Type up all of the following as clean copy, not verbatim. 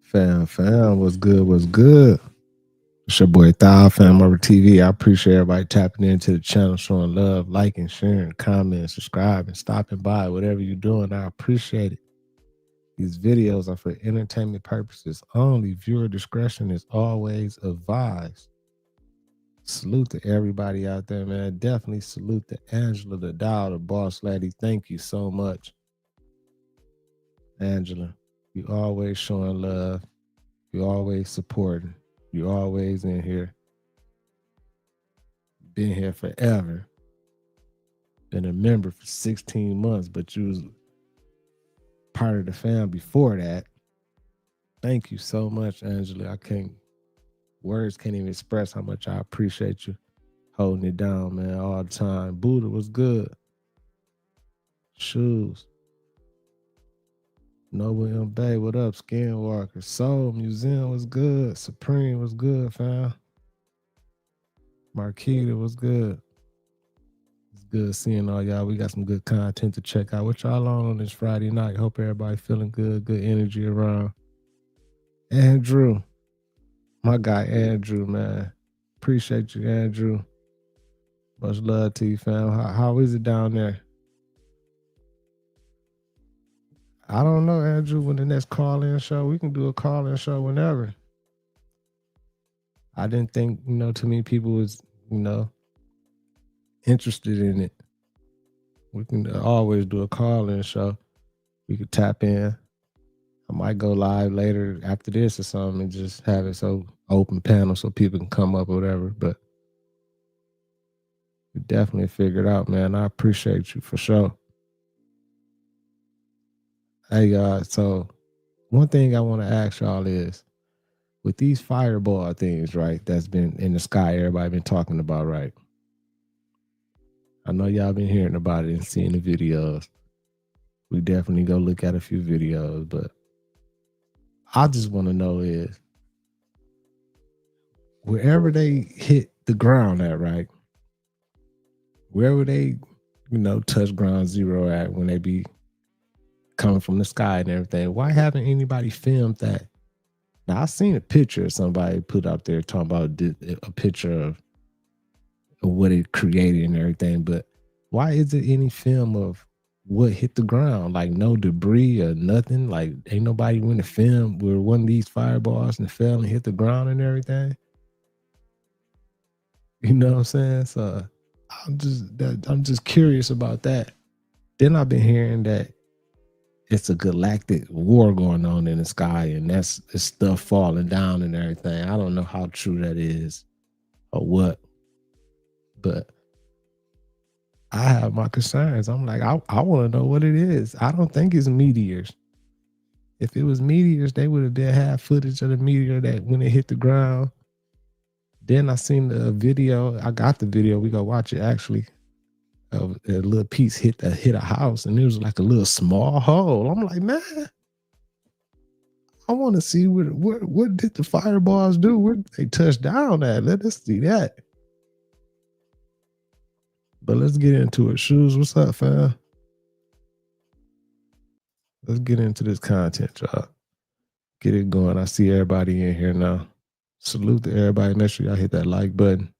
Fam, what's good? What's good? It's your boy Thou, FamOverTV. I appreciate everybody tapping into the channel, showing love, liking, sharing, commenting, subscribing, stopping by, whatever you're doing. I appreciate it. These videos are for entertainment purposes only. Viewer discretion is always advised. Salute to everybody out there, man. Definitely salute to Angela, the Dow, the boss lady. Thank you so much, Angela. You always showing love. You always supporting. You always in here. Been here forever. Been a member for 16 months, but you was part of the fam before that. Thank you so much, Angela. Words can't even express how much I appreciate you holding it down, man, all the time. Buddha was good. Shoes. Noble M. Bay, what up? Skinwalker. Soul Museum was good. Supreme was good, fam. Marquita was good. It's good seeing all y'all. We got some good content to check out. What y'all on this Friday night? Hope everybody feeling good. Good energy around. Andrew. My guy, Andrew, man. Appreciate you, Andrew. Much love to you, fam. How is it down there? I don't know, Andrew, when the next call-in show, we can do a call-in show whenever. I didn't think, too many people was, interested in it. We can always do a call-in show. We could tap in. I might go live later after this or something and just have it so open panel so people can come up or whatever. But we definitely figured out, man. I appreciate you for sure. Hey, y'all, so one thing I want to ask y'all is, with these fireball things, right, that's been in the sky, everybody been talking about, right? I know y'all been hearing about it and seeing the videos. We definitely go look at a few videos, but I just want to know is, wherever they hit the ground at, right? Wherever they, touch ground zero at when they be coming from the sky and everything, why haven't anybody filmed that? Now, I seen a picture somebody put out there talking about a picture of what it created and everything, but why is it any film of what hit the ground? Like no debris or nothing? Like ain't nobody went to film where one of these fireballs and fell and hit the ground and everything? You know what I'm saying? So I'm just curious about that. Then I've been hearing that it's a galactic war going on in the sky, and it's stuff falling down and everything. I don't know how true that is or what, but I have my concerns. I'm like, I want to know what it is. I don't think it's meteors. If it was meteors, they would have had footage of the meteor that when it hit the ground. Then I seen the video. I got the video. We go watch it actually. A little piece hit a house, and it was like a little small hole. I'm like, man, I want to see what did the fireballs do? Where did they touch down at? Let us see that. But let's get into it. Shoes, what's up, fam? Let's get into this content, y'all. Get it going. I see everybody in here now. Salute to everybody. Make sure y'all hit that like button.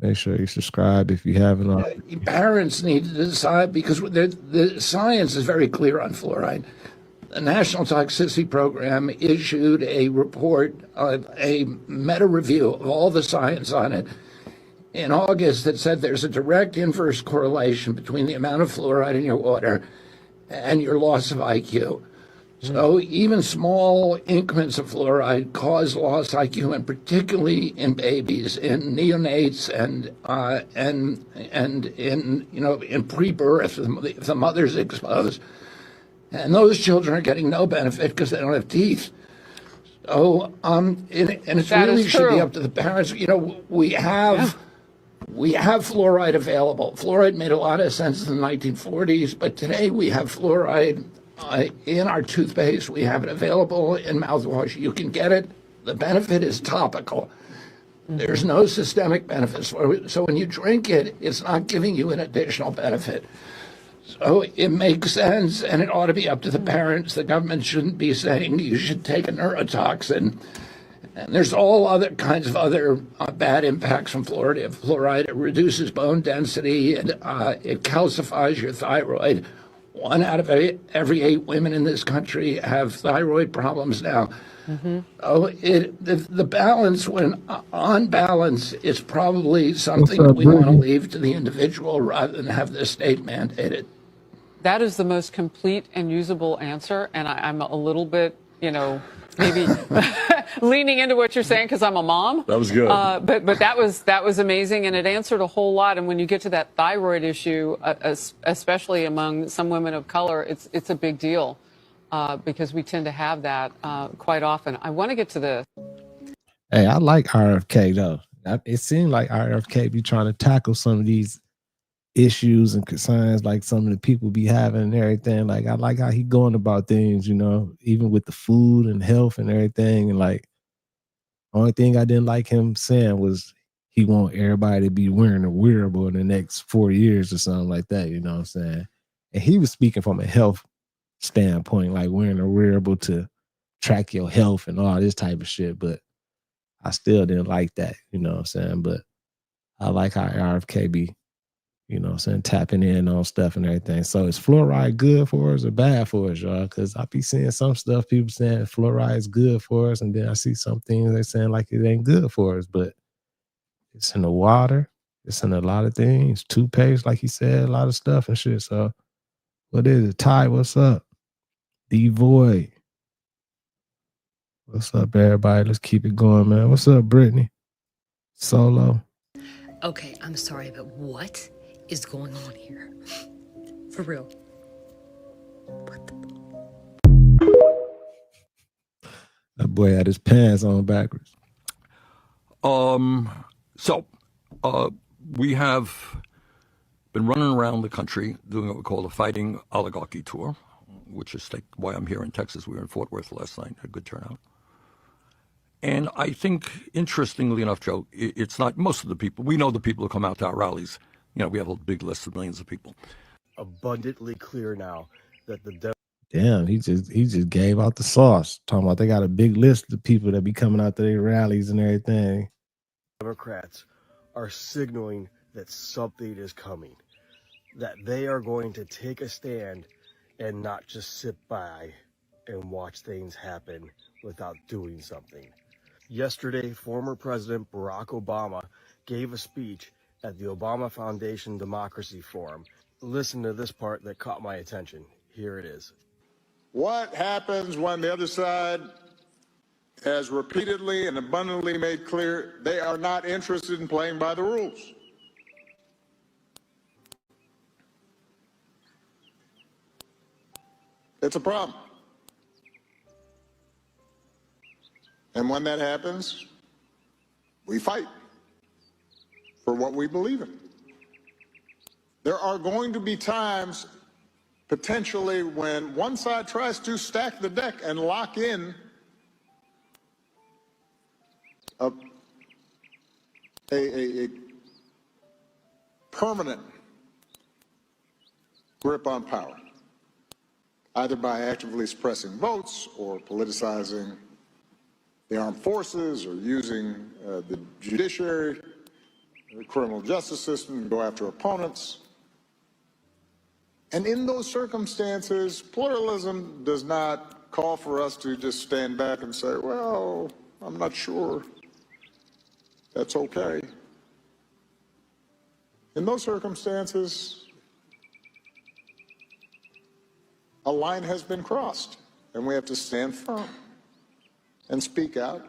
Make sure you subscribe if you haven't already. Parents need to decide, because the science is very clear on fluoride. The National Toxicity Program issued a report, a meta review of all the science on it in August that said there's a direct inverse correlation between the amount of fluoride in your water and your loss of IQ. So even small increments of fluoride cause lost IQ, and particularly in babies, in neonates, and in pre-birth, if the mother's exposed, and those children are getting no benefit because they don't have teeth. So and it really should be up to the parents. We have fluoride available. Fluoride made a lot of sense in the 1940s, but today we have fluoride in our toothpaste. We have it available in mouthwash. You can get it. The benefit is topical. There's no systemic benefits. So when you drink it, it's not giving you an additional benefit. So it makes sense, and it ought to be up to the parents. The government shouldn't be saying you should take a neurotoxin. And there's all other kinds of other bad impacts from fluoride. It reduces bone density, and it calcifies your thyroid. 1 out of every 8 women in this country have thyroid problems now. Oh, the balance, when on balance, is probably something that we want to leave to the individual rather than have the state mandated. That is the most complete and usable answer, and I'm a little bit, maybe leaning into what you're saying because I'm a mom. That was good. But that was amazing, and it answered a whole lot. And when you get to that thyroid issue, especially among some women of color, it's a big deal because we tend to have that quite often. I want to get to this. Hey, I like RFK though. It seemed like RFK be trying to tackle some of these issues and concerns like some of the people be having and everything. Like, I like how he going about things, even with the food and health and everything. And like, only thing I didn't like him saying was he want everybody to be wearing a wearable in the next 4 years or something like that. You know what I'm saying? And he was speaking from a health standpoint, like wearing a wearable to track your health and all this type of shit. But I still didn't like that. You know what I'm saying? But I like how RFK be, tapping in on stuff and everything. So is fluoride good for us or bad for us, y'all? Because I be seeing some stuff, people saying fluoride is good for us, and then I see some things they're saying like it ain't good for us, but it's in the water. It's in a lot of things. Toothpaste, like he said, a lot of stuff and shit. So what is it? Ty, what's up? D-Void. What's up, everybody? Let's keep it going, man. What's up, Brittany? Solo. Okay, I'm sorry, but what is going on here? For real. What the... That boy had his pants on backwards. We have been running around the country doing what we call the Fighting Oligarchy Tour, which is why I'm here in Texas. We were in Fort Worth last night, a good turnout. And I think, interestingly enough, Joe, it's not most of the people. We know the people who come out to our rallies. We have a big list of millions of people. Abundantly clear now that the Damn, he just gave out the sauce. Talking about they got a big list of people that be coming out to their rallies and everything. Democrats are signaling that something is coming, that they are going to take a stand and not just sit by and watch things happen without doing something. Yesterday, former President Barack Obama gave a speech at the Obama Foundation Democracy Forum. Listen to this part that caught my attention. Here it is. What happens when the other side has repeatedly and abundantly made clear they are not interested in playing by the rules? It's a problem. And when that happens, we fight for what we believe in. There are going to be times, potentially, when one side tries to stack the deck and lock in a permanent grip on power, either by actively suppressing votes or politicizing the armed forces or using the judiciary, the criminal justice system to go after opponents. And in those circumstances, pluralism does not call for us to just stand back and say, well, I'm not sure that's okay. In those circumstances, a line has been crossed, and we have to stand firm and speak out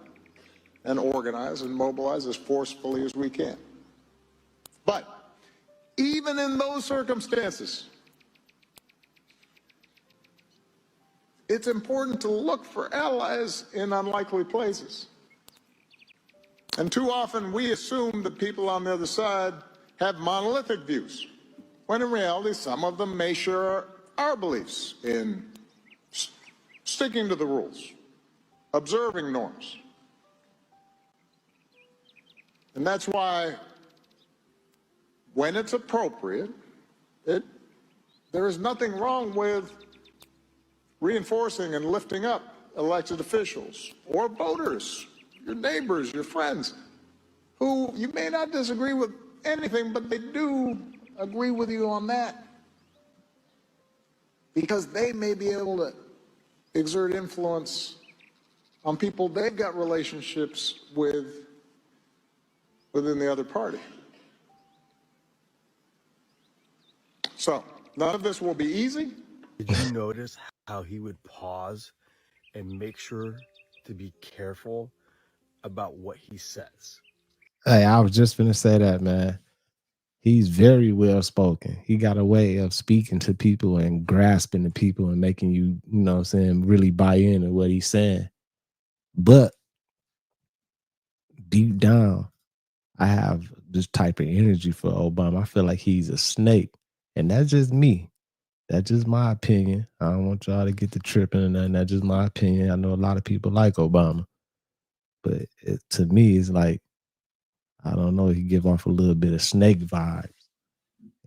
and organize and mobilize as forcefully as we can. But even in those circumstances, it's important to look for allies in unlikely places. And too often we assume that people on the other side have monolithic views, when in reality some of them may share our beliefs in sticking to the rules, observing norms. And that's why when it's appropriate, there is nothing wrong with reinforcing and lifting up elected officials or voters, your neighbors, your friends, who you may not disagree with anything, but they do agree with you on that, because they may be able to exert influence on people they've got relationships with within the other party. So none of this will be easy. Did you notice how he would pause and make sure to be careful about what he says? Hey, I was just gonna say that, man. He's very well spoken. He got a way of speaking to people and grasping the people and making you, you know what I'm saying, really buy into what he's saying. But deep down, I have this type of energy for Obama. I feel like he's a snake. And that's just me. That's just my opinion. I don't want y'all to get to tripping or nothing. That's just my opinion. I know a lot of people like Obama. But to me, it's like, I don't know, he give off a little bit of snake vibes.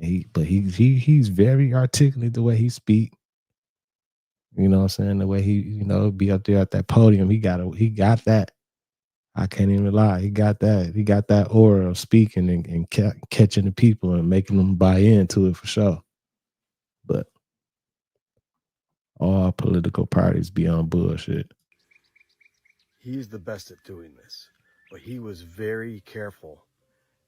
He's very articulate the way he speak. You know what I'm saying? The way he, be up there at that podium, he got that. I can't even lie. He got that. He got that aura of speaking and catching the people and making them buy into it for sure. But all political parties be on bullshit. He's the best at doing this, but he was very careful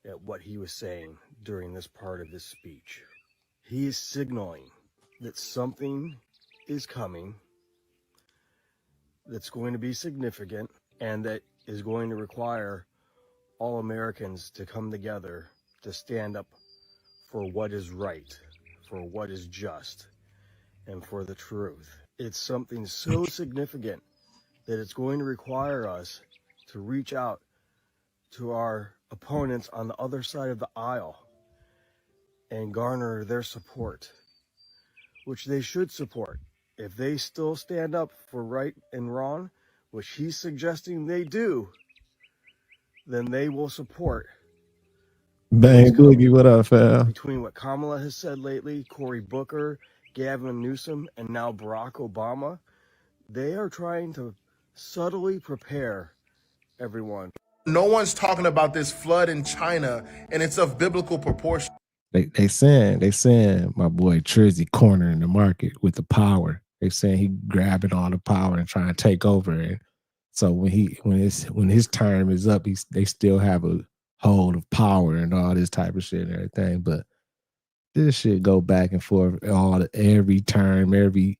at what he was saying during this part of his speech. He is signaling that something is coming that's going to be significant and that is going to require all Americans to come together to stand up for what is right, for what is just, and for the truth. It's something so significant that it's going to require us to reach out to our opponents on the other side of the aisle and garner their support, which they should support. If they still stand up for right and wrong, which he's suggesting they do, then they will support. Bang Boogie, what up, fam? Between what Kamala has said lately, Cory Booker, Gavin Newsom, and now Barack Obama, they are trying to subtly prepare everyone. No one's talking about this flood in China, and it's of biblical proportion. They saying my boy Trizzy cornering the market with the power. They saying he grabbing all the power and trying to take over it. So when his term is up, they still have a hold of power and all this type of shit and everything. But this shit go back and forth every term, every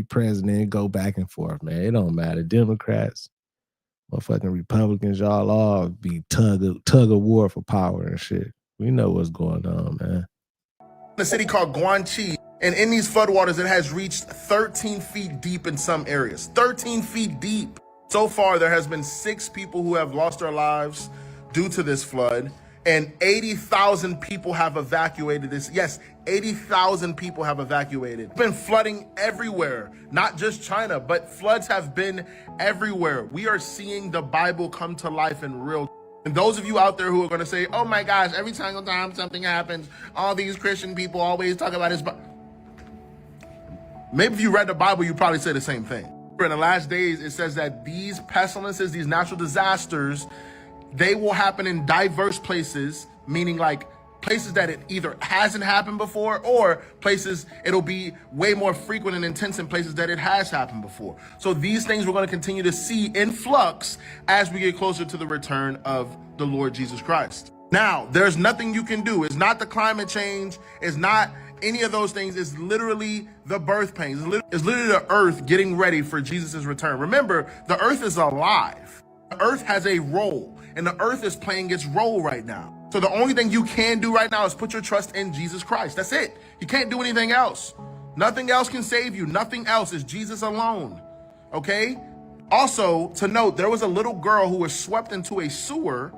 president go back and forth, man. It don't matter. Democrats, motherfucking Republicans, y'all all be tug of war for power and shit. We know what's going on, man. A city called Guangxi, and in these floodwaters, it has reached 13 feet deep in some areas. 13 feet deep. So far, there has been 6 people who have lost their lives due to this flood, and 80,000 people have evacuated this. Yes, 80,000 people have evacuated. It's been flooding everywhere, not just China, but floods have been everywhere. We are seeing the Bible come to life in real. And those of you out there who are going to say, oh my gosh, every single time something happens, all these Christian people always talk about this. Maybe if you read the Bible, you probably say the same thing. In the last days, it says that these pestilences, these natural disasters, they will happen in diverse places, meaning like places that it either hasn't happened before or places it'll be way more frequent and intense in places that it has happened before. So these things we're going to continue to see in flux as we get closer to the return of the Lord Jesus Christ. Now, there's nothing you can do. It's not the climate change. It's not any of those things. It's literally the birth pains. It's literally the earth getting ready for Jesus' return. Remember, the earth is alive. The earth has a role, and the earth is playing its role right now. So the only thing you can do right now is put your trust in Jesus Christ. That's it. You can't do anything else. Nothing else can save you. Nothing else. Is Jesus alone. Okay? Also, to note, there was a little girl who was swept into a sewer,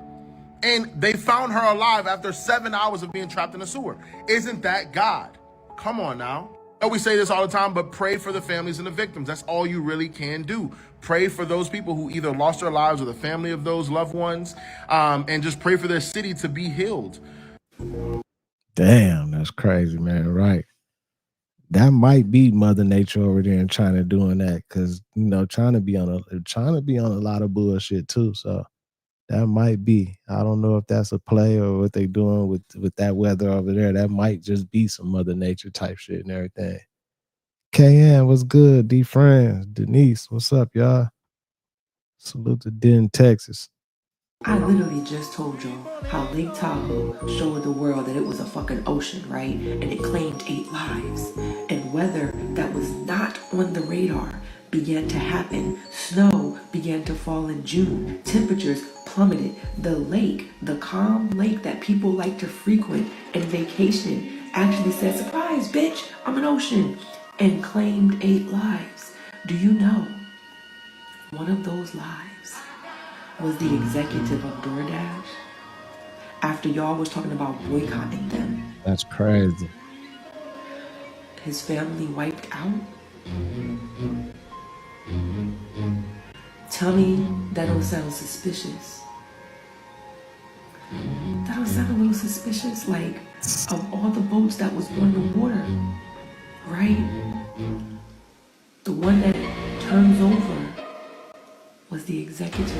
and they found her alive after 7 hours of being trapped in a sewer. Isn't that God? Come on now. know we say this all the time, but pray for the families and the victims. That's all you really can do. Pray for those people who either lost their lives or the family of those loved ones, and just pray for their city to be healed. Damn, that's crazy, man. Right. That might be Mother Nature over there in China doing that, because China be on a lot of bullshit too. So that might be. I don't know if that's a play or what they doing with that weather over there. That might just be some Mother Nature type shit and everything. KN, what's good? D Friends, Denise, what's up, y'all? Salute to Den, Texas. I literally just told y'all how Lake Tahoe showed the world that it was a fucking ocean, right? And it claimed 8 lives. And weather that was not on the radar began to happen. Snow began to fall in June. Temperatures plummeted. The lake, the calm lake that people like to frequent and vacation, actually said, surprise, bitch, I'm an ocean, and claimed 8 lives. Do you know one of those lives was the executive of DoorDash after y'all was talking about boycotting them? That's crazy. His family wiped out? Tell me that don't sound suspicious. That don't sound a little suspicious, like of all the boats that was on the water, right? The one that turns over was the executive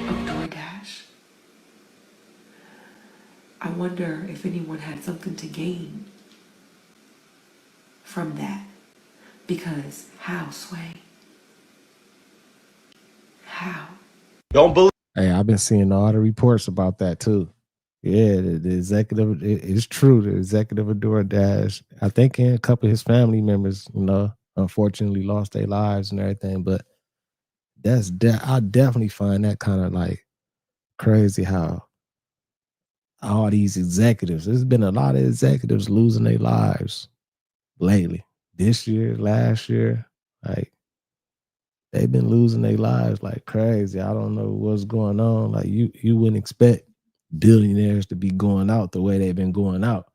of DoorDash. I wonder if anyone had something to gain from that. Because how, Sway? How? Don't believe. Hey, I've been seeing all the reports about that too. Yeah, the executive, it's true. The executive of DoorDash, I think a couple of his family members, unfortunately lost their lives and everything. But I definitely find that kind of like crazy how all these executives, there's been a lot of executives losing their lives lately. This year, last year, like they've been losing their lives like crazy. I don't know what's going on. Like you wouldn't expect billionaires to be going out the way they've been going out.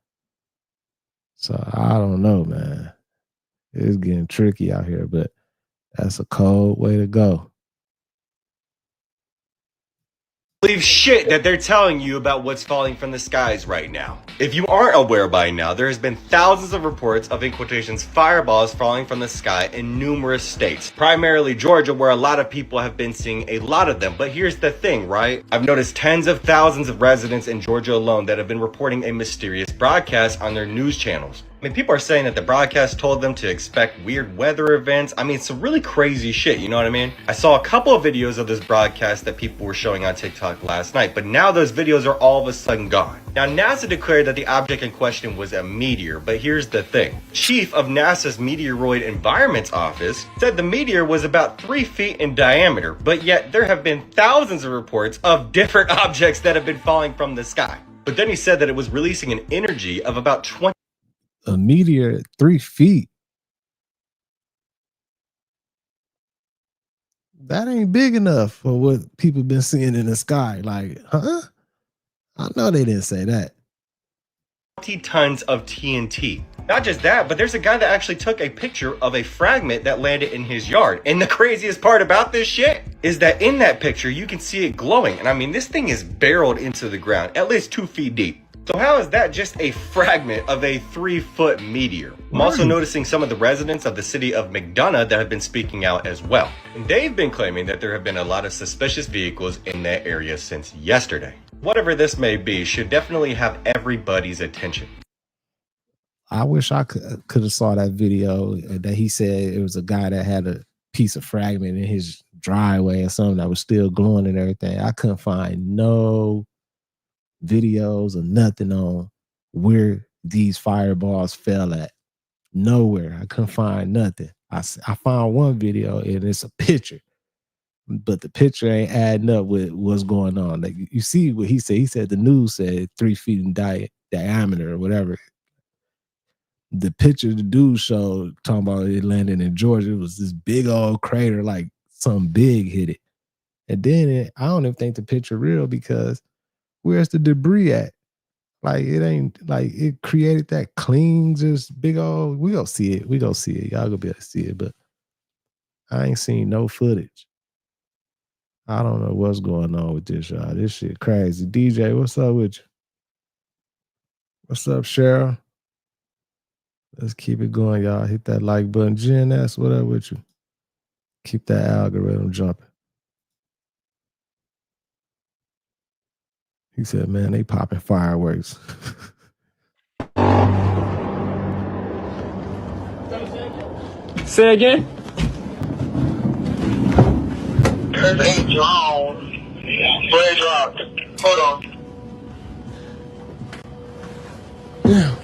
So I don't know, man. It's getting tricky out here, but that's a cold way to go. Believe shit that they're telling you about what's falling from the skies right now. If you aren't aware by now, there has been thousands of reports of, in quotations, fireballs falling from the sky in numerous states, primarily Georgia, where a lot of people have been seeing a lot of them. But here's the thing, right? I've noticed tens of thousands of residents in Georgia alone that have been reporting a mysterious broadcast on their news channels. I mean, people are saying that the broadcast told them to expect weird weather events. I mean, some really crazy shit, you know what I mean? I saw a couple of videos of this broadcast that people were showing on TikTok last night, but now those videos are all of a sudden gone. Now, NASA declared that the object in question was a meteor, but here's the thing. Chief of NASA's Meteoroid Environments Office said the meteor was about 3 feet in diameter, but yet there have been thousands of reports of different objects that have been falling from the sky. But then he said that it was releasing an energy of about 20. A meteor 3 feet. That ain't big enough for what people been seeing in the sky. Like, huh? I know they didn't say that. 20 tons of TNT. Not just that, but there's a guy that actually took a picture of a fragment that landed in his yard. And the craziest part about this shit is that in that picture, you can see it glowing. And I mean, this thing is barreled into the ground, at least 2 feet deep. So how is that just a fragment of a 3-foot meteor? I'm also noticing some of the residents of the city of McDonough that have been speaking out as well. And they've been claiming that there have been a lot of suspicious vehicles in that area since yesterday. Whatever this may be should definitely have everybody's attention. I wish I could have saw that video that he said it was a guy that had a piece of fragment in his driveway or something that was still glowing and everything. I couldn't find no videos or nothing on where these fireballs fell at. Nowhere. I couldn't find nothing. I found one video and it's a picture, but the picture ain't adding up with what's going on. Like you see what he said. He said the news said 3 feet in diameter or whatever. The picture the dude showed talking about it landing in Georgia, it was this big old crater, like something big hit it. And then I don't even think the picture real, because where's the debris at? Like it ain't like it created that clean, just big old. We gonna see it. We gonna see it. Y'all gonna be able to see it, but I ain't seen no footage. I don't know what's going on with this, y'all. This shit crazy. DJ, what's up with you? What's up, Cheryl? Let's keep it going, y'all. Hit that like button. Jen S, what up with you? Keep that algorithm jumping. He said, man, they popping fireworks. Say again? Cause ain't drawn. Play dropped. Hold on. Yeah.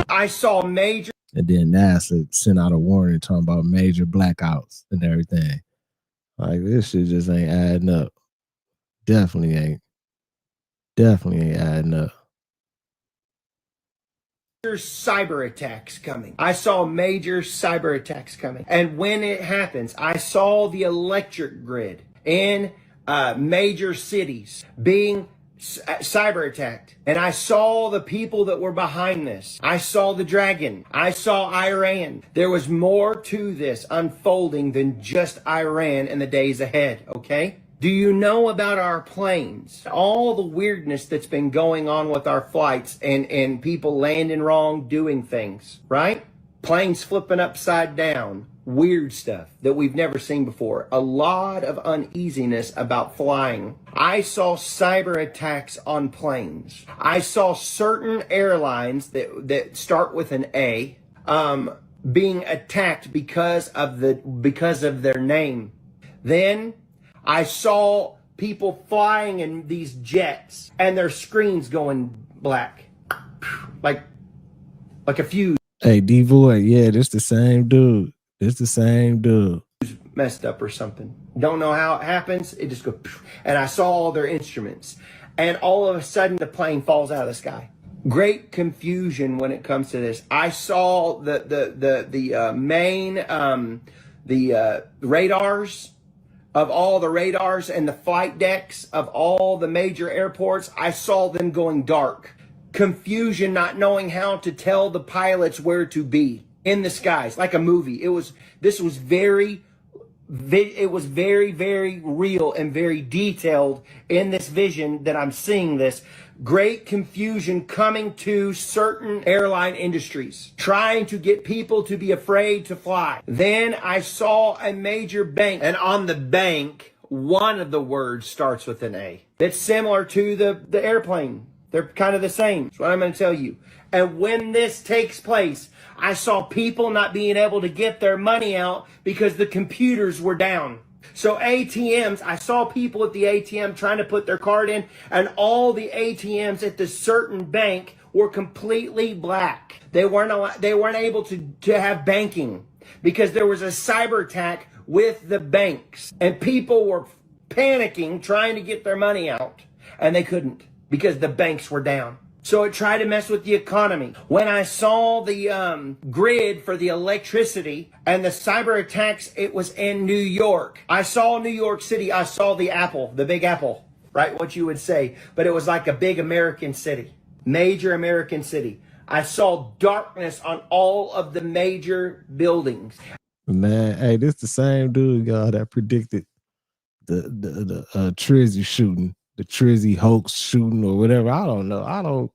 I saw major. And then NASA sent out a warning talking about major blackouts and everything. Like, this shit just ain't adding up. Definitely ain't adding up. Cyber attacks coming. I saw major cyber attacks coming. And when it happens, I saw the electric grid in major cities being cyber attacked. And I saw the people that were behind this. I saw the dragon. I saw Iran. There was more to this unfolding than just Iran in the days ahead, okay? Do you know about our planes? All the weirdness that's been going on with our flights and people landing wrong, doing things, right? Planes flipping upside down, weird stuff that we've never seen before. A lot of uneasiness about flying. I saw cyber attacks on planes. I saw certain airlines that start with an A being attacked because of their name. Then I saw people flying in these jets and their screens going black, like a fuse. Hey, D-Void, yeah, this the same dude. Messed up or something. Don't know how it happens. It just goes, and I saw all their instruments, and all of a sudden the plane falls out of the sky. Great confusion when it comes to this. I saw the main radars. Of all the radars and the flight decks of all the major airports, I saw them going dark. Confusion, not knowing how to tell the pilots where to be in the skies, like a movie. It was very, very real and very detailed in this vision that I'm seeing this. Great confusion coming to certain airline industries, trying to get people to be afraid to fly. Then I saw a major bank, and on the bank, one of the words starts with an A. That's similar to the airplane. They're kind of the same. That's what I'm going to tell you. And when this takes place, I saw people not being able to get their money out because the computers were down. So ATMs, I saw people at the ATM trying to put their card in, and all the ATMs at the certain bank were completely black. They weren't able to have banking because there was a cyber attack with the banks, and people were panicking trying to get their money out, and they couldn't because the banks were down. So it tried to mess with the economy. When I saw the grid for the electricity and the cyber attacks, it was in New York. I saw New York City. I saw the Apple, the Big Apple, right? What you would say. But it was like a big American city, major American city. I saw darkness on all of the major buildings. Man, hey, this the same dude, y'all, that predicted the Trizzy shooting. The Trizzy hoax shooting or whatever. I don't know.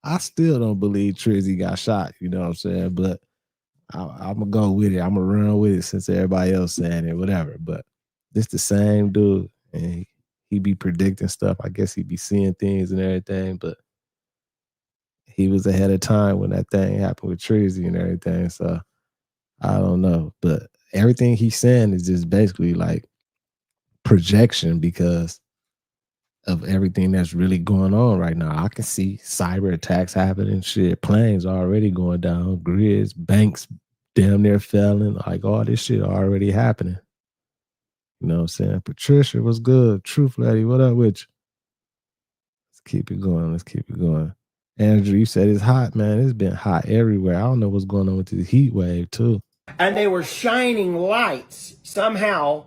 I still don't believe Trizzy got shot. You know what I'm saying? But I'm gonna go with it. I'm gonna run with it since everybody else saying it, whatever. But this the same dude, and he be predicting stuff. I guess he be seeing things and everything. But he was ahead of time when that thing happened with Trizzy and everything. So I don't know. But everything he's saying is just basically like projection because of everything that's really going on right now. I can see cyber attacks happening, shit, planes already going down, grids, banks damn near failing, like all this shit already happening. You know what I'm saying? Patricia, what's good? Truth Lady, what up with you? Let's keep it going. Andrew, you said it's hot, man. It's been hot everywhere. I don't know what's going on with this heat wave, too. And they were shining lights somehow.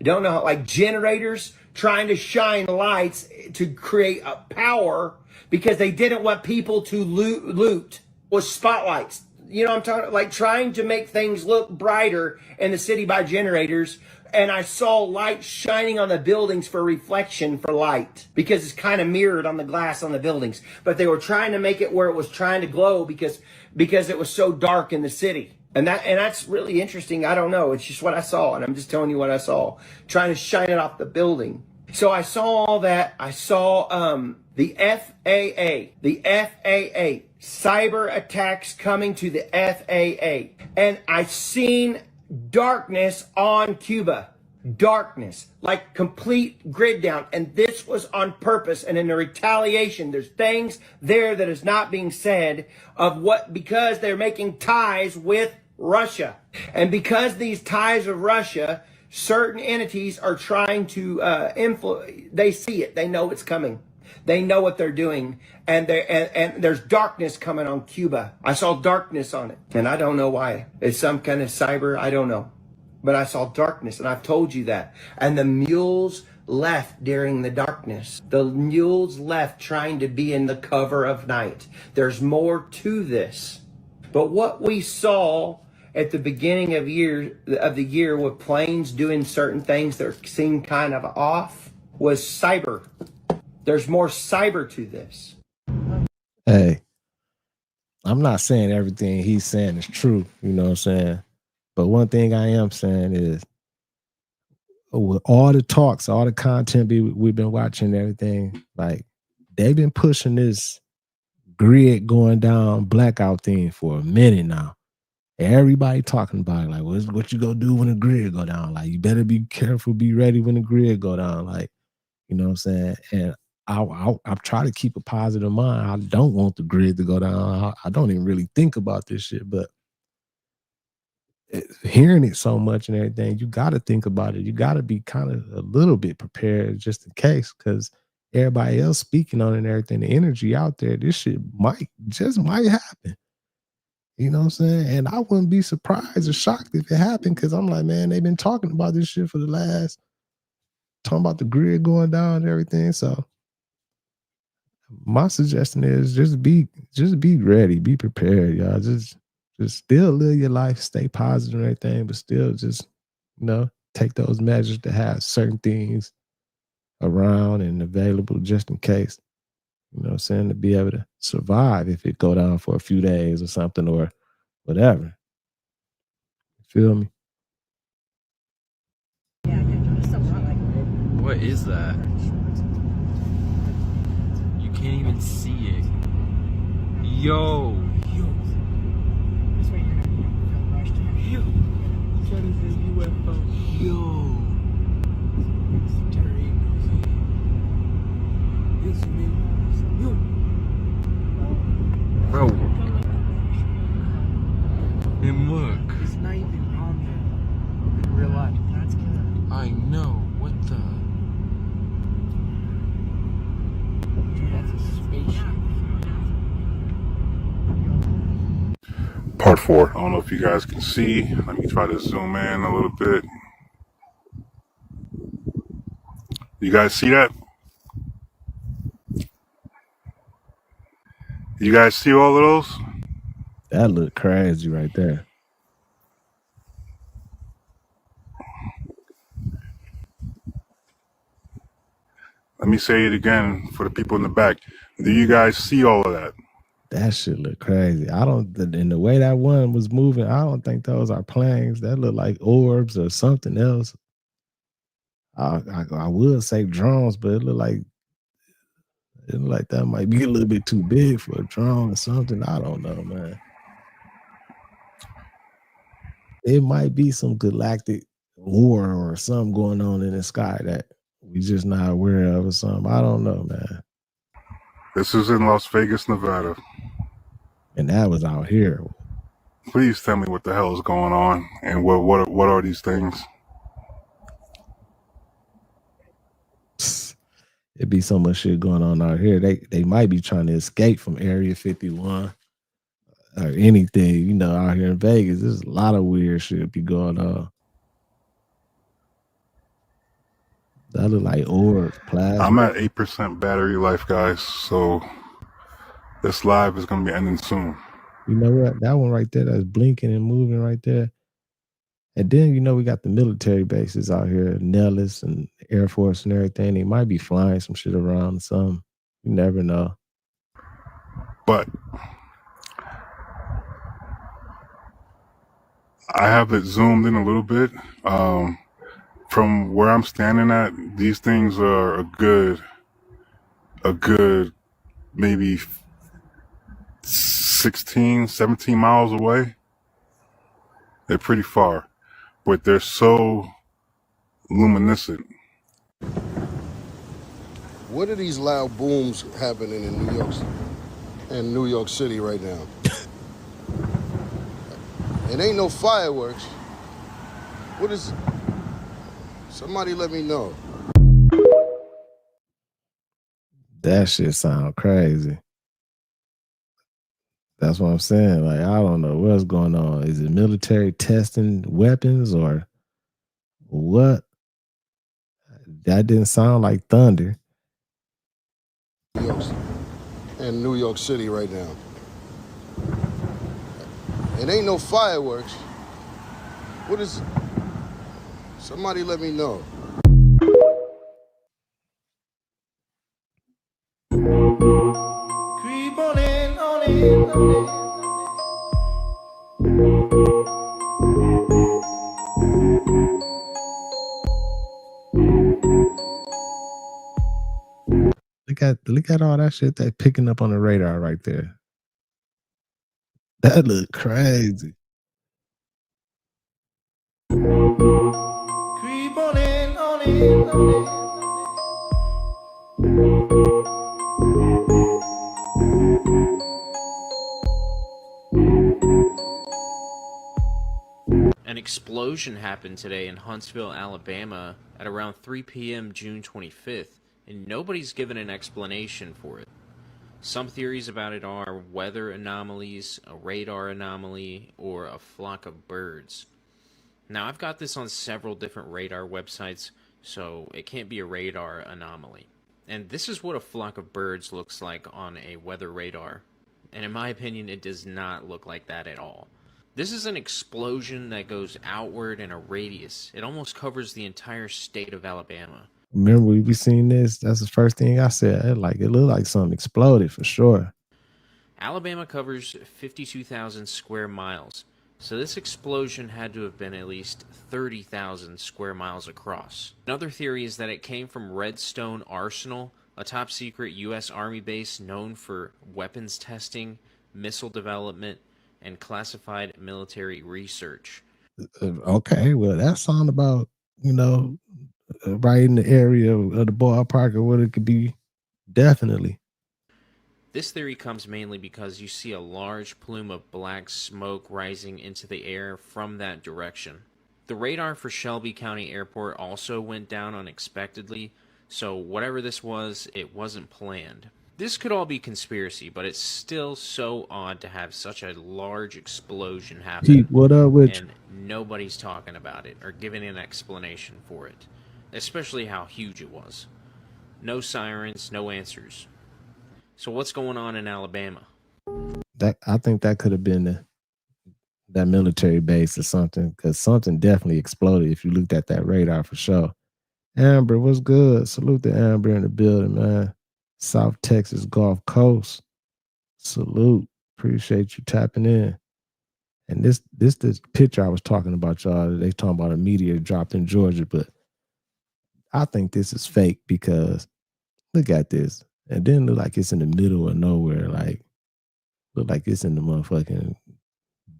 I don't know, like generators trying to shine lights to create a power because they didn't want people to loot with spotlights. You know what I'm talking, like trying to make things look brighter in the city by generators. And I saw light shining on the buildings for reflection for light because it's kind of mirrored on the glass on the buildings. But they were trying to make it where it was trying to glow because it was so dark in the city. And that's really interesting. I don't know. It's just what I saw. And I'm just telling you what I saw, trying to shine it off the building. So I saw all that. I saw the FAA, cyber attacks coming to the FAA. And I seen darkness on Cuba. Darkness, like complete grid down. And this was on purpose. And in the retaliation, there's things there that is not being said of what, because they're making ties with Russia. And because these ties with Russia, certain entities are trying to influence. They see it. They know it's coming. They know what they're doing. And there's darkness coming on Cuba. I saw darkness on it. And I don't know why. It's some kind of cyber. I don't know. But I saw darkness, and I've told you that. And the mules left during the darkness. The mules left trying to be in the cover of night. There's more to this. But what we saw at the beginning of the year with planes doing certain things that seemed kind of off was cyber. There's more cyber to this. Hey, I'm not saying everything he's saying is true. You know what I'm saying? But one thing I am saying is, with all the talks, all the content we've been watching, everything, like they've been pushing this grid going down blackout thing for a minute now. Everybody talking about it, like, what you gonna do when the grid go down? Like, you better be careful, be ready when the grid go down. Like, you know what I'm saying? And I try to keep a positive mind. I don't want the grid to go down. I don't even really think about this shit, but hearing it so much and everything, you got to think about it. You got to be kind of a little bit prepared just in case, because everybody else speaking on it and everything, the energy out there, this shit might happen. You know what I'm saying? And I wouldn't be surprised or shocked if it happened, because I'm like, man, they've been talking about this shit for the last, talking about the grid going down and everything. So my suggestion is just be ready, be prepared, y'all. Just still live your life, stay positive and everything, but still just, take those measures to have certain things around and available just in case. You know what I'm saying? To be able to survive if it go down for a few days or something or whatever. You feel me? What is that? You can't even see it. Yo! Yo! That is a UFO. Yo! Bro. And look. It's not even on there in real life. That's good. I know. What the? Dude, that's a spaceship. Part 4. I don't know if you guys can see. Let me try to zoom in a little bit. You guys see that? You guys see all of those? That look crazy right there. Let me say it again for the people in the back. Do you guys see all of that? That shit look crazy. I don't, in the way that one was moving, I don't think those are planes. That look like orbs or something else. I would say drones, but it look like that might be a little bit too big for a drone or something. I don't know, man. It might be some galactic war or something going on in the sky that we just not aware of or something. I don't know, man. This is in Las Vegas, Nevada. And that was out here. Please tell me what the hell is going on and what are these things? It be so much shit going on out here. They might be trying to escape from Area 51 or anything, you know, out here in Vegas. There's a lot of weird shit be going on. That look like orbs, plasma. I'm at 8% battery life, guys. So this live is gonna be ending soon. You know what? That one right there that's blinking and moving right there. And then, you know, we got the military bases out here, Nellis and Air Force and everything. They might be flying some shit around or something. You never know. But I have it zoomed in a little bit. From where I'm standing at, these things are a good maybe 16, 17 miles away. They're pretty far, but they're so luminescent. What are these loud booms happening in New York City right now? It ain't no fireworks. What is? Somebody let me know. That shit sound crazy. That's what I'm saying. Like, I don't know what's going on. Is it military testing weapons or what? That didn't sound like thunder. In New York City right now. It ain't no fireworks. What is? Somebody let me know. Creep on in, on in, on in. Look at all that shit they picking up on the radar right there. That look crazy. Creep on in, on in, on in. An explosion happened today in Huntsville, Alabama at around 3 p.m. June 25th, and nobody's given an explanation for it. Some theories about it are weather anomalies, a radar anomaly, or a flock of birds. Now, I've got this on several different radar websites, so it can't be a radar anomaly. And this is what a flock of birds looks like on a weather radar. And in my opinion, it does not look like that at all. This is an explosion that goes outward in a radius. It almost covers the entire state of Alabama. Remember we be seeing this? That's the first thing I said. It looked like something exploded for sure. Alabama covers 52,000 square miles, so this explosion had to have been at least 30,000 square miles across. Another theory is that it came from Redstone Arsenal, a top secret U.S. Army base known for weapons testing, missile development, and classified military research. Okay, well, that sound about, you know, right in the area of the ballpark or what it could be. Definitely. This theory comes mainly because you see a large plume of black smoke rising into the air from that direction. The radar for Shelby County Airport also went down unexpectedly, so whatever this was, it wasn't planned. This could all be conspiracy, but it's still so odd to have such a large explosion happen. Pete, what up with and nobody's talking about it or giving an explanation for it, especially how huge it was. No sirens, no answers. So what's going on in Alabama? That I think that could have been that military base or something, because something definitely exploded if you looked at that radar for sure. Amber, what's good? Salute to Amber in the building, man. South Texas Gulf Coast. Salute. Appreciate you tapping in. And this picture I was talking about, y'all. They talking about a meteor dropped in Georgia, but I think this is fake because look at this. And then look like it's in the middle of nowhere. Like, look like it's in the motherfucking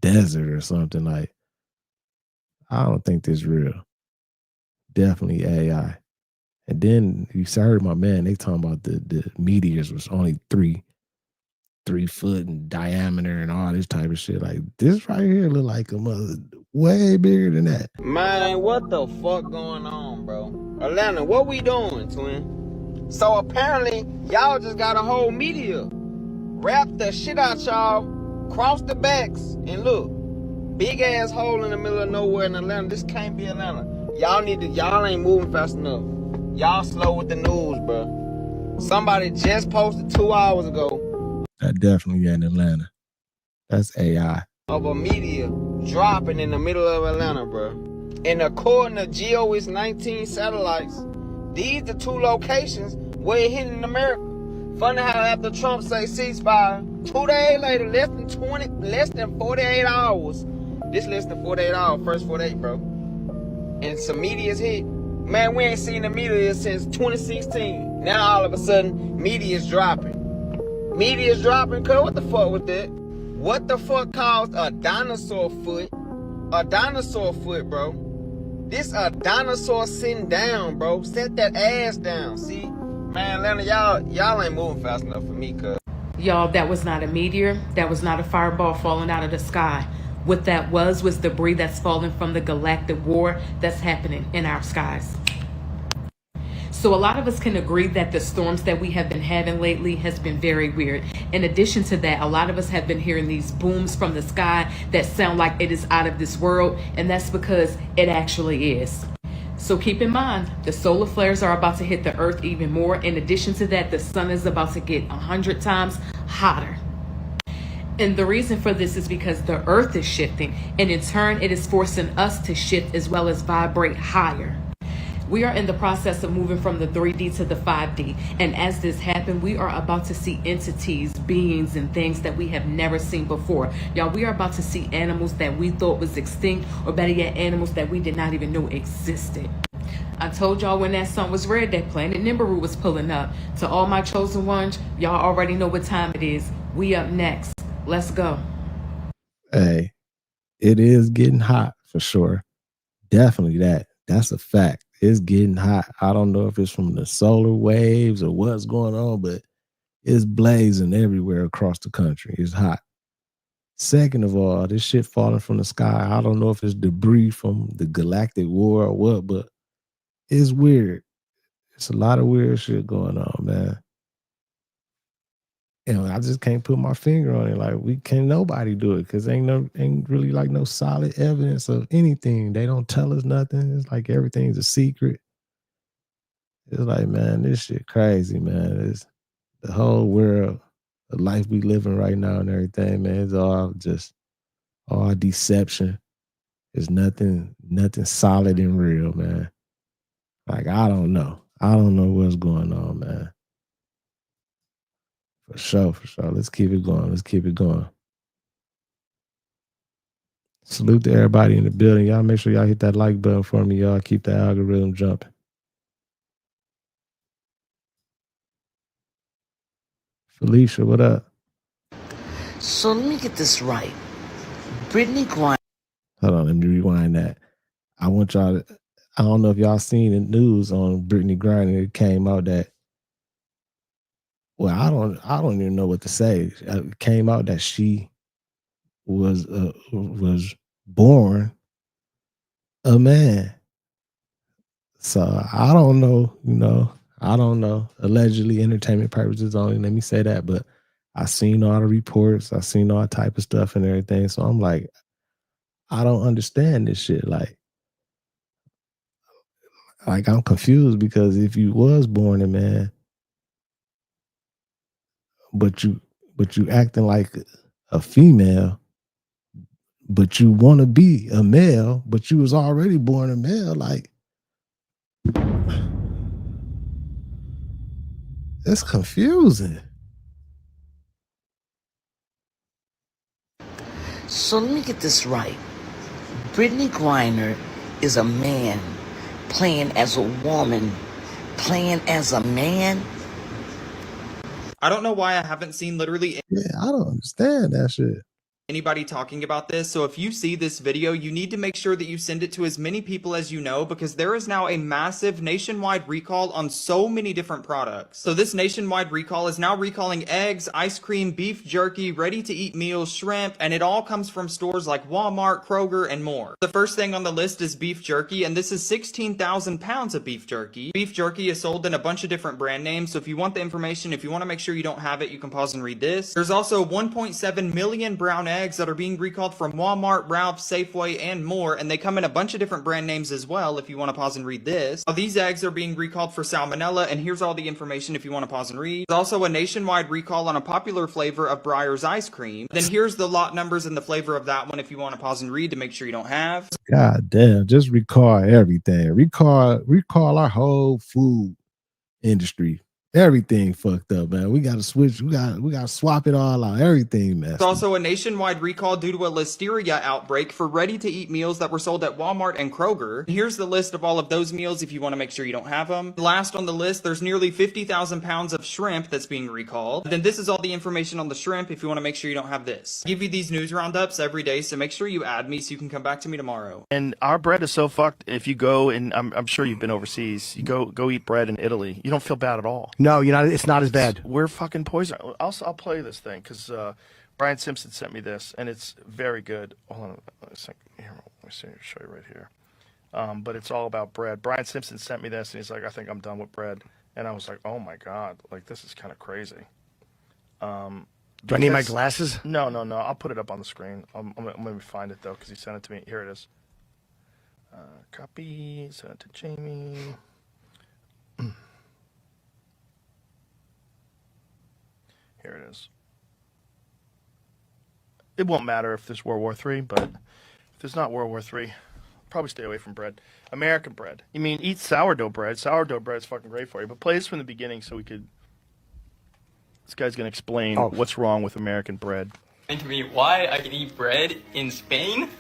desert or something. Like, I don't think this is real. Definitely AI. And then you heard my man, they talking about the meteors was only 3 foot in diameter and all this type of shit. Like, this right here look like a mother way bigger than that. Man, what the fuck going on, bro? Atlanta, what we doing, twin? So apparently, y'all just got a whole media. Wrap the shit out y'all, cross the backs, and look. Big ass hole in the middle of nowhere in Atlanta. This can't be Atlanta. Y'all ain't moving fast enough. Y'all slow with the news, bro. Somebody just posted 2 hours ago. That definitely ain't Atlanta. That's AI. Of a meteor dropping in the middle of Atlanta, bro. And according to GEO's 19 satellites, these the 2 locations where it hit in America. Funny how after Trump say ceasefire, 2 days later, less than 48 hours. This less than 48 hours, first 48, bro. And some meteors hit. Man, we ain't seen a meteor since 2016. Now all of a sudden, meteors dropping. Meteors dropping, cuz what the fuck with that? What the fuck caused a dinosaur foot? A dinosaur foot, bro. This a dinosaur sitting down, bro. Set that ass down, see? Man, Atlanta, y'all ain't moving fast enough for me, cuz. Y'all, that was not a meteor. That was not a fireball falling out of the sky. What that was debris that's falling from the galactic war that's happening in our skies. So a lot of us can agree that the storms that we have been having lately has been very weird. In addition to that, a lot of us have been hearing these booms from the sky that sound like it is out of this world, and that's because it actually is. So keep in mind, the solar flares are about to hit the earth even more. In addition to that, the sun is about to get 100 times hotter. And the reason for this is because the earth is shifting, and in turn, it is forcing us to shift as well as vibrate higher. We are in the process of moving from the 3D to the 5D. And as this happens, we are about to see entities, beings, and things that we have never seen before. Y'all, we are about to see animals that we thought was extinct, or better yet, animals that we did not even know existed. I told y'all when that sun was red, that planet Nibiru was pulling up. To all my chosen ones, y'all already know what time it is. We up next. Let's go. Hey, it is getting hot for sure. Definitely that. That's a fact. It's getting hot. I don't know if it's from the solar waves or what's going on, but it's blazing everywhere across the country. It's hot. Second of all, this shit falling from the sky. I don't know if it's debris from the galactic war or what, but it's weird. It's a lot of weird shit going on, man. And I just can't put my finger on it. Like, we can't nobody do it because ain't really like no solid evidence of anything. They don't tell us nothing. It's like everything's a secret. It's like, man, this shit crazy, man. It's the whole world, the life we living right now and everything, man. It's all just all deception. It's nothing solid and real, man. Like, I don't know. I don't know what's going on, man. For sure. Let's keep it going. Salute to everybody in the building. Y'all make sure y'all hit that like button for me, y'all. Keep the algorithm jumping. Felicia, what up? So let me get this right. Brittany Griner. Hold on, let me rewind that. I want y'all to, I don't know if y'all seen the news on Brittany Griner. It came out that, well, I don't even know what to say. It came out that she was born a man. So I don't know, I don't know. Allegedly, entertainment purposes only. Let me say that, but I seen all the reports. I seen all type of stuff and everything. So I'm like, I don't understand this shit. Like I'm confused because if you was born a man, but you acting like a female, but you want to be a male, but you was already born a male, like it's confusing. So let me get this right. Brittany Griner is a man playing as a woman, playing as a man. I don't know why I haven't seen literally. Yeah, I don't understand that shit. anybody talking about this. So if you see this video, you need to make sure that you send it to as many people as you know, because there is now a massive nationwide recall on so many different products. So this nationwide recall is now recalling eggs, ice cream, beef jerky, ready-to-eat meals, shrimp, and it all comes from stores like Walmart, Kroger, and more. The first thing on the list is beef jerky, and this is 16,000 pounds of beef jerky. Beef jerky is sold in a bunch of different brand names, so if you want the information, if you want to make sure you don't have it, you can pause and read this. There's also 1.7 million brown eggs that are being recalled from Walmart, Ralph's, Safeway, and more, and they come in a bunch of different brand names as well if you want to pause and read this. Now, these eggs are being recalled for salmonella, and here's all the information if you want to pause and read. There's also a nationwide recall on a popular flavor of Breyer's ice cream. Then here's the lot numbers and the flavor of that one if you want to pause and read to make sure you don't have. God damn, just recall everything. Recall our whole food industry. Everything fucked up, man. We gotta switch. We gotta swap it all out. Everything messed There's also a nationwide recall due to a listeria outbreak for ready-to-eat meals that were sold at Walmart and Kroger. Here's the list of all of those meals if you want to make sure you don't have them. Last on the list, there's nearly 50,000 pounds of shrimp that's being recalled. Then this is all the information on the shrimp if you want to make sure you don't have this. I give you these news roundups every day, so make sure you add me so you can come back to me tomorrow. And our bread is so fucked. If you go, and I'm sure you've been overseas, you go eat bread in Italy, you don't feel bad at all. No, you know, it's not as bad. We're fucking poison. I'll play this thing because Brian Simpson sent me this, and it's very good. Hold on a second. Here, let me show you right here. But it's all about bread. Brian Simpson sent me this, and he's like, I think I'm done with bread. And I was like, oh my God, like this is kind of crazy. Do I need my glasses? No. I'll put it up on the screen. Let me find it though, because he sent it to me. Here it is. Copy. Send it to Jamie. Here it is. It won't matter if there's World War III, but if there's not World War III, probably stay away from bread. American bread. You mean eat sourdough bread. Sourdough bread is fucking great for you. But play this from the beginning so we could... This guy's going to explain what's wrong with American bread. To me why I can eat bread in Spain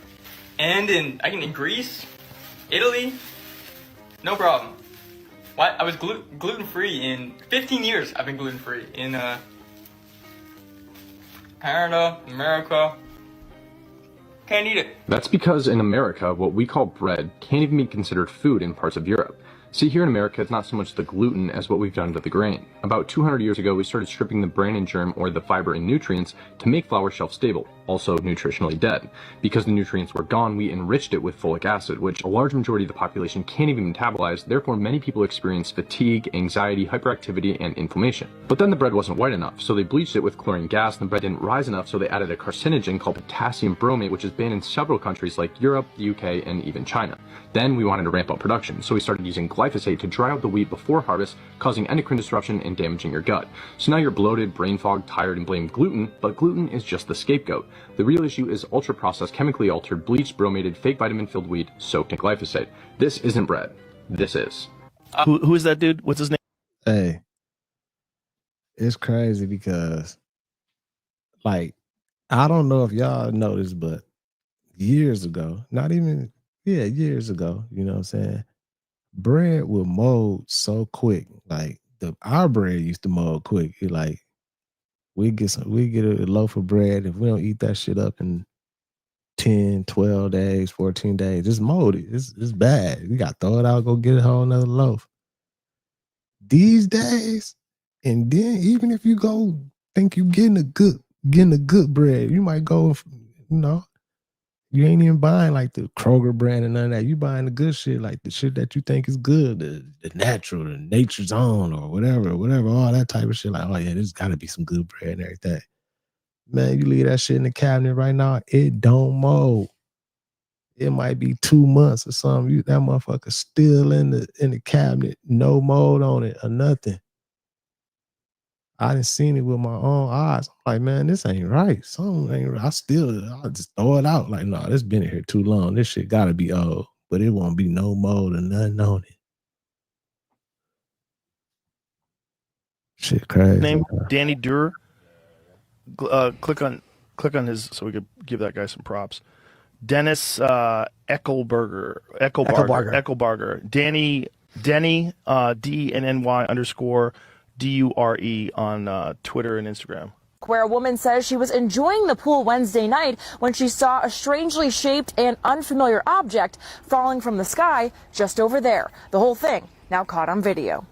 and I can in Greece, Italy, no problem. Why I was gluten-free in 15 years. I've been gluten-free in Canada, America. Can't eat it. That's because in America, what we call bread can't even be considered food in parts of Europe. See, here in America, it's not so much the gluten as what we've done to the grain. About 200 years ago, we started stripping the bran and germ, or the fiber and nutrients, to make flour shelf stable, also nutritionally dead. Because the nutrients were gone, we enriched it with folic acid, which a large majority of the population can't even metabolize, therefore many people experience fatigue, anxiety, hyperactivity, and inflammation. But then the bread wasn't white enough, so they bleached it with chlorine gas, and the bread didn't rise enough, so they added a carcinogen called potassium bromate, which is banned in several countries like Europe, the UK, and even China. Then we wanted to ramp up production, so we started using glyphosate to dry out the wheat before harvest, causing endocrine disruption and damaging your gut. So now you're bloated, brain fogged, tired, and blame gluten, but gluten is just the scapegoat. The real issue is ultra-processed, chemically altered, bleached, bromated, fake vitamin-filled wheat soaked in glyphosate. This isn't bread. This is. Who is that dude? What's his name? Hey, it's crazy because, like, I don't know if y'all noticed, but years ago, years ago, you know what I'm saying? Bread will mold so quick. Like our bread used to mold quick. We get a loaf of bread. If we don't eat that shit up in 10, 12 days, 14 days, it's moldy. It's bad. We got to throw it out, go get a whole nother loaf. These days, and then even if you go think you getting a good bread, you might go, you ain't even buying like the Kroger brand and none of that. You buying the good shit, like the shit that you think is good, the natural, the nature's own, or whatever, all that type of shit. Like, oh yeah, there's got to be some good bread and everything. Man, you leave that shit in the cabinet right now, it don't mold. It might be 2 months or something. That motherfucker still in the cabinet, no mold on it or nothing. I done seen it with my own eyes. I'm like, man, this ain't right. Something ain't right. I'll just throw it out. Like, no, this been in here too long. This shit gotta be old. But it won't be no mold or nothing on it. Shit crazy. Name Danny Durer. Click on his so we could give that guy some props. Dennis Eckelbarger. Denny DNNY _DURE on Twitter and Instagram. where a woman says she was enjoying the pool Wednesday night when she saw a strangely shaped and unfamiliar object falling from the sky just over there. The whole thing now caught on video.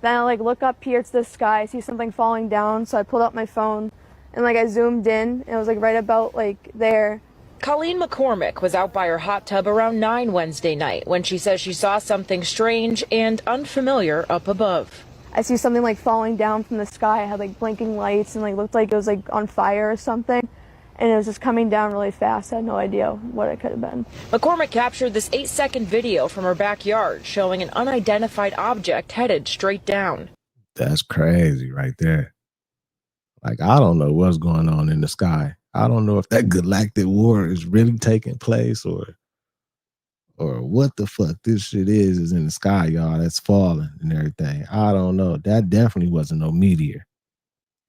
Then I look up here to the sky, I see something falling down, so I pulled up my phone and I zoomed in, and it was right about there. Colleen McCormick was out by her hot tub around 9 Wednesday night when she says she saw something strange and unfamiliar up above. I see something falling down from the sky. It had blinking lights and looked like it was on fire or something. And it was just coming down really fast. I had no idea what it could have been. McCormick captured this 8-second video from her backyard showing an unidentified object headed straight down. That's crazy right there. I don't know what's going on in the sky. I don't know if that galactic war is really taking place or what the fuck this shit is in the sky, y'all. That's falling and everything. I don't know. That definitely wasn't no meteor.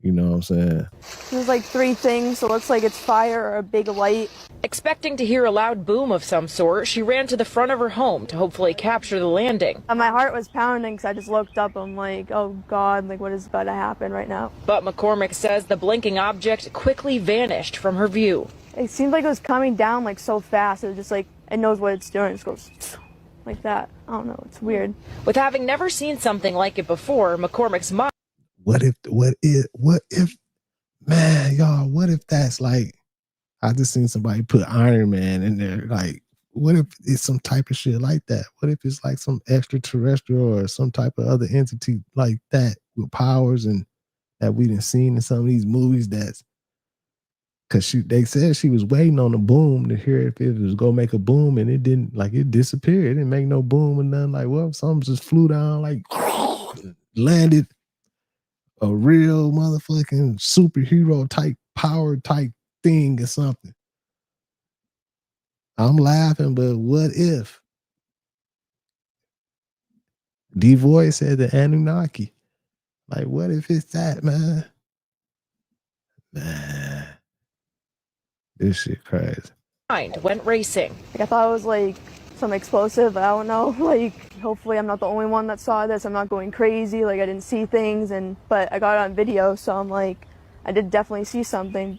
You know what I'm saying? There's 3 things, so it looks like it's fire or a big light. Expecting to hear a loud boom of some sort, she ran to the front of her home to hopefully capture the landing. My heart was pounding because I just looked up. I'm oh God, what is about to happen right now? But McCormick says the blinking object quickly vanished from her view. It seemed like it was coming down so fast. It was just it knows what it's doing. It just goes like that. I don't know. It's weird. With having never seen something like it before, McCormick's mom. What if, man, y'all, what if that's I just seen somebody put Iron Man in there. What if it's some type of shit like that? What if it's some extraterrestrial or some type of other entity like that with powers and that we done seen in some of these movies because they said she was waiting on a boom to hear if it was gonna make a boom and it didn't, it disappeared. It didn't make no boom and nothing. Well, something just flew down, landed a real motherfucking superhero type power type thing or something. I'm laughing, but what if? D-Voice said the Anunnaki. What if it's that, man? Man. This shit crazy. Mind went racing. I thought it was some explosive, but I don't know. Hopefully I'm not the only one that saw this. I'm not going crazy. I didn't see things, but I got it on video, so I'm I did definitely see something.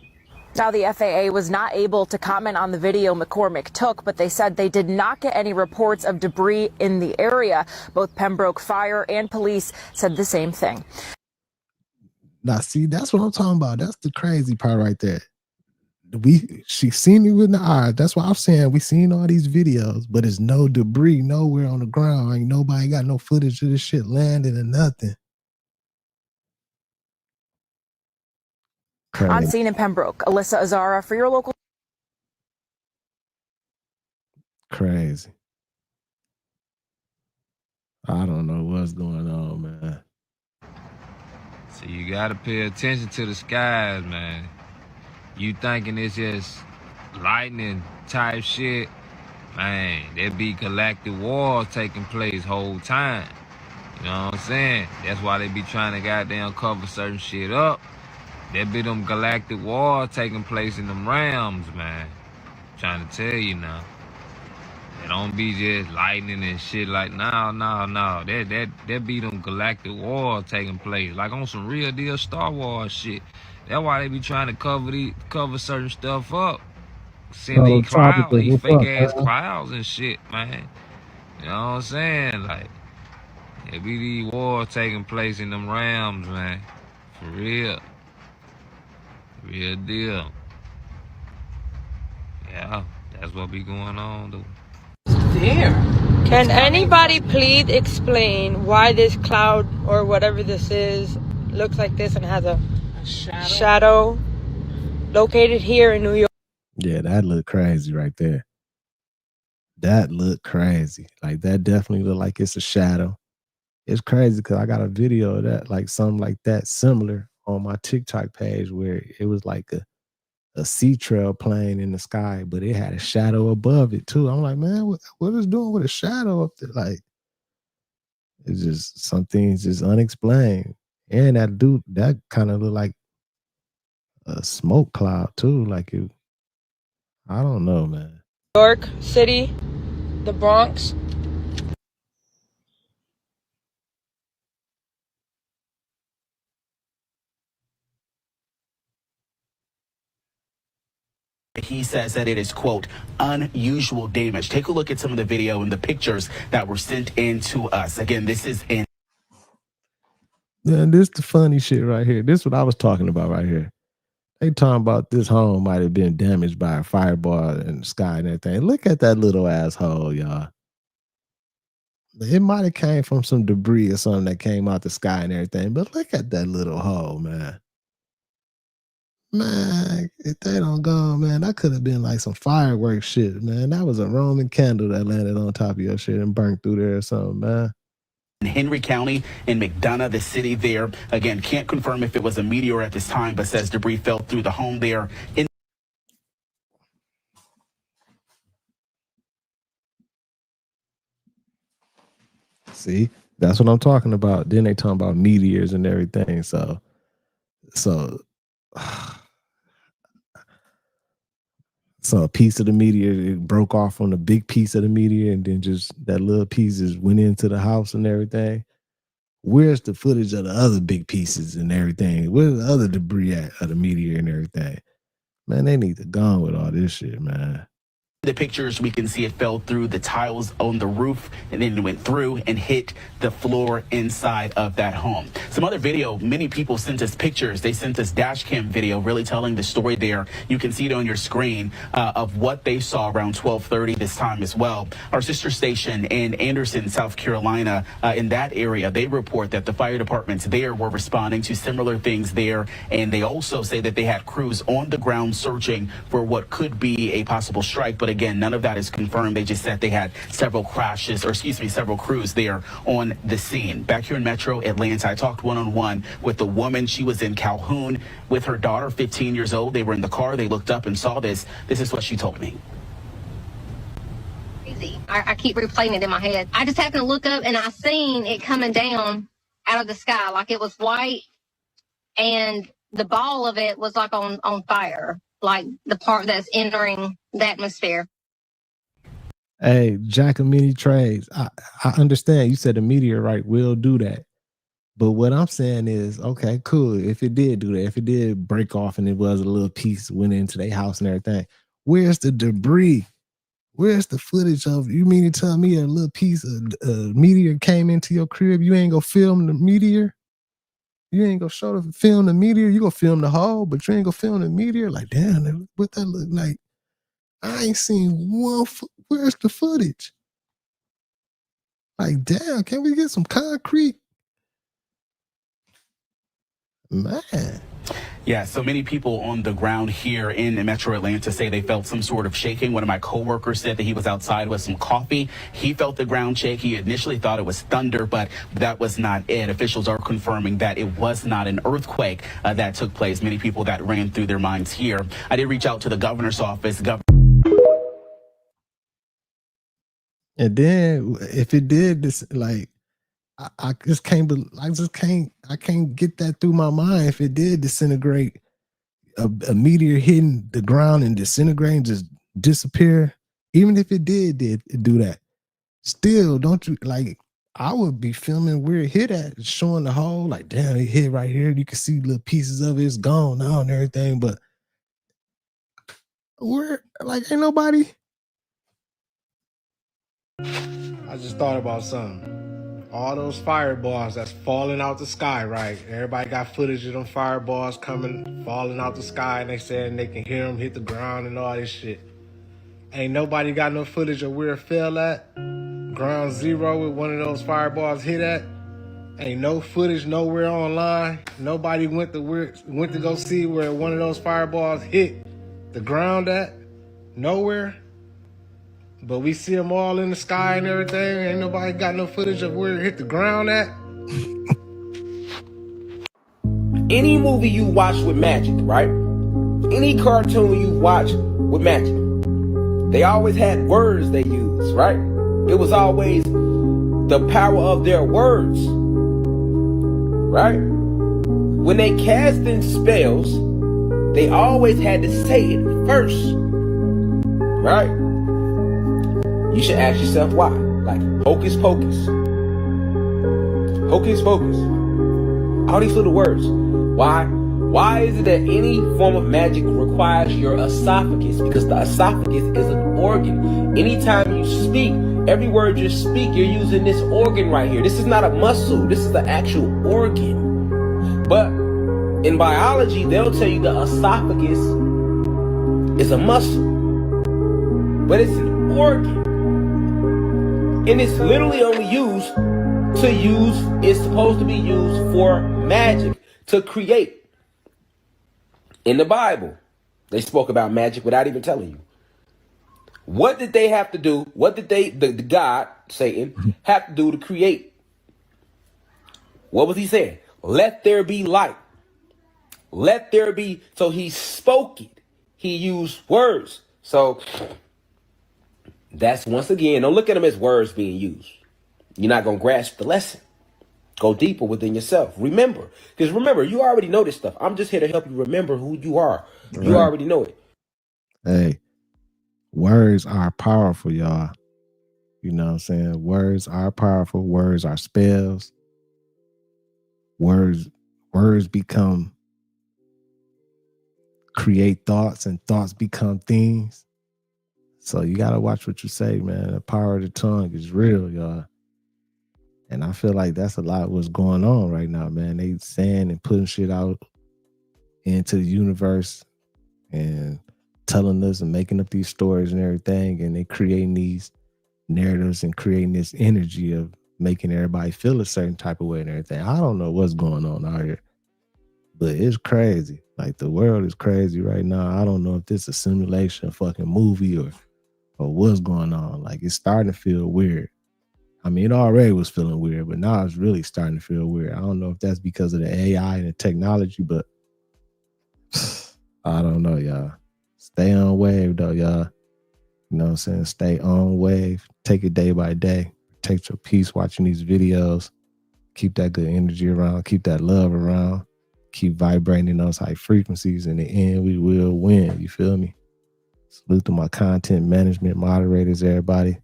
Now, the FAA was not able to comment on the video McCormick took, but they said they did not get any reports of debris in the area. Both Pembroke Fire and police said the same thing. Now, see, that's what I'm talking about. That's the crazy part right there. She seen it with the eyes. That's why I'm saying we seen all these videos, but there's no debris nowhere on the ground. Ain't nobody got no footage of this shit landing or nothing. Crazy. On scene in Pembroke, Alyssa Azara for your local. Crazy. I don't know what's going on, man. So you gotta pay attention to the skies, man. You thinking it's just lightning type shit, man, there be galactic wars taking place whole time. You know what I'm saying? That's why they be trying to goddamn cover certain shit up. There be them galactic wars taking place in them realms, man. Trying to tell you now. It don't be just lightning and shit no. There be them galactic wars taking place. On some real deal Star Wars shit. That's why they be trying to cover certain stuff up. Send these clouds, these fake ass clouds and shit, man. You know what I'm saying? There be these wars taking place in them realms, man. For real. Real deal. Yeah, that's what be going on, though. There. Can anybody please explain why this cloud or whatever this is looks like this and has a shadow located here in New York? Yeah, that looked crazy right there. That looked crazy. That definitely looked like it's a shadow. It's crazy because I got a video of that, something like that similar on my TikTok page where it was a sea trail plane in the sky, but it had a shadow above it too. I'm like, man, what is doing with a shadow up there? It's just some things just unexplained. And that kind of looked like a smoke cloud too. I don't know, man. New York City, the Bronx. He says that it is, quote, unusual damage. Take a look at some of the video and the pictures that were sent in to us. Again, this is in. Yeah, this the funny shit right here. This is what I was talking about right here. They talking about this home might have been damaged by a fireball in the sky and everything. Look at that little asshole, y'all. It might have came from some debris or something that came out the sky and everything, but look at that little hole, man. Man, if they don't go, man, that could have been like some fireworks shit, man. That was a Roman candle that landed on top of your shit and burnt through there or something, man. In Henry County, in McDonough, the city there. Again, can't confirm if it was a meteor at this time, but says debris fell through the home there. See, that's what I'm talking about. Then they talking about meteors and everything. So a piece of the meteor, it broke off on a big piece of the meteor, and then just that little piece just went into the house and everything. Where's the footage of the other big pieces and everything? Where's the other debris at of the meteor and everything? Man, they need to go on with all this shit, man. The pictures, we can see it fell through the tiles on the roof and then it went through and hit the floor inside of that home. Some other video, many people sent us pictures. They sent us dash cam video really telling the story there. You can see it on your screen of what they saw around 12:30 this time as well. Our sister station in Anderson, South Carolina, in that area, they report that the fire departments there were responding to similar things there. And they also say that they had crews on the ground searching for what could be a possible strike. But again, none of that is confirmed. They just said they had several crews there on the scene. Back here in Metro Atlanta, I talked one-on-one with the woman. She was in Calhoun with her daughter, 15 years old. They were in the car. They looked up and saw this. This is what she told me. Crazy. I keep replaying it in my head. I just happened to look up and I seen it coming down out of the sky. Like it was white and the ball of it was like on fire. Like the part that's entering the atmosphere. Hey, Jack of many trades. I understand you said a meteorite will do that. But what I'm saying is, okay, cool. If it did do that, if it did break off and it was a little piece went into their house and everything, where's the debris? Where's the footage of, you mean to tell me a little piece of meteor came into your crib? You ain't gonna film the meteor? You ain't gonna film the meteor. You gonna film the hole, but you ain't gonna film the meteor. Like, damn, what that look like? I ain't seen one. Where's the footage? Like, damn, can we get some concrete? Man. Yeah, so many people on the ground here in Metro Atlanta say they felt some sort of shaking. One of my coworkers said that he was outside with some coffee. He felt the ground shake. He initially thought it was thunder, but that was not it. Officials are confirming that it was not an earthquake that took place. Many people that ran through their minds here. I did reach out to the governor's office. And then if it did this, like, I can't get that through my mind. If it did disintegrate, a meteor hitting the ground and disintegrating, just disappear. Even if it did do that, still, don't you, like, I would be filming where it hit at, showing the hole, like, damn, it hit right here. You can see little pieces of it. It's gone now and everything. But where, like, ain't nobody. I just thought about something. All those fireballs that's falling out the sky, right? Everybody got footage of them fireballs falling out the sky, and they saying they can hear them hit the ground and all this shit. Ain't nobody got no footage of where it fell at. Ground zero with one of those fireballs hit at. Ain't no footage nowhere online. Nobody went to go see where one of those fireballs hit the ground at. Nowhere. But we see them all in the sky and everything. Ain't nobody got no footage of where it hit the ground at. Any movie you watch with magic, right? Any cartoon you watch with magic, they always had words they used, right? It was always the power of their words, right? When they casting spells, they always had to say it first, right? You should ask yourself why. Like, hocus pocus. Hocus pocus. All these little words. Why is it that any form of magic requires requires your esophagus, because the esophagus is an organ. Anytime you speak, every word you speak, you're using this organ right here. This is not a muscle. This is the actual organ. But in biology, they'll tell you the esophagus is a muscle, but it's an organ. And it's literally only it's supposed to be used for magic, to create. In the Bible, they spoke about magic without even telling you. What did they have to do? What did the God, Satan, have to do to create? What was he saying? Let there be light. Let there be. So he spoke it. He used words. So that's, once again, don't look at them as words being used. You're not going to grasp the lesson. Go deeper within yourself. Remember. Because remember, you already know this stuff. I'm just here to help you remember who you are. Right. You already know it. Hey, words are powerful, y'all. You know what I'm saying? Words are powerful. Words are spells. Words create thoughts, and thoughts become things. So you got to watch what you say, man. The power of the tongue is real, y'all. And I feel like that's a lot of what's going on right now, man. They saying and putting shit out into the universe and telling us and making up these stories and everything. And they creating these narratives and creating this energy of making everybody feel a certain type of way and everything. I don't know what's going on out here, but it's crazy. Like, the world is crazy right now. I don't know if this is a simulation, a fucking movie, or what's going on. Like, it's starting to feel weird. I mean, it already was feeling weird, but now it's really starting to feel weird. I don't know if that's because of the AI and the technology, but I don't know, y'all. Stay on wave, though, y'all. You know what I'm saying? Stay on wave. Take it day by day. Take your peace watching these videos. Keep that good energy around. Keep that love around. Keep vibrating those high frequencies. In the end, we will win. You feel me? Salute to my content management moderators, everybody.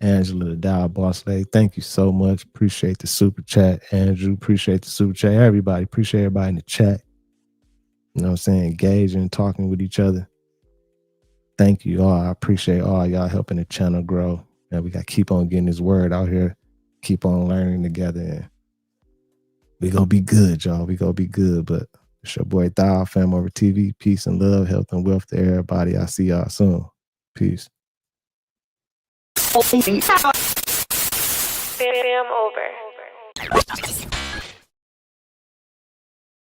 Angela, the Dial Boss Lady, thank you so much. Appreciate the super chat. Andrew, appreciate the super chat. Everybody, appreciate everybody in the chat. You know what I'm saying? Engaging, talking with each other. Thank you all. I appreciate all y'all helping the channel grow. And we got to keep on getting this word out here. Keep on learning together. And we going to be good, y'all. We going to be good. But it's your boy Dial, FamOverTV. Peace and love, health and wealth to everybody. I'll see y'all soon. Peace. Fam over.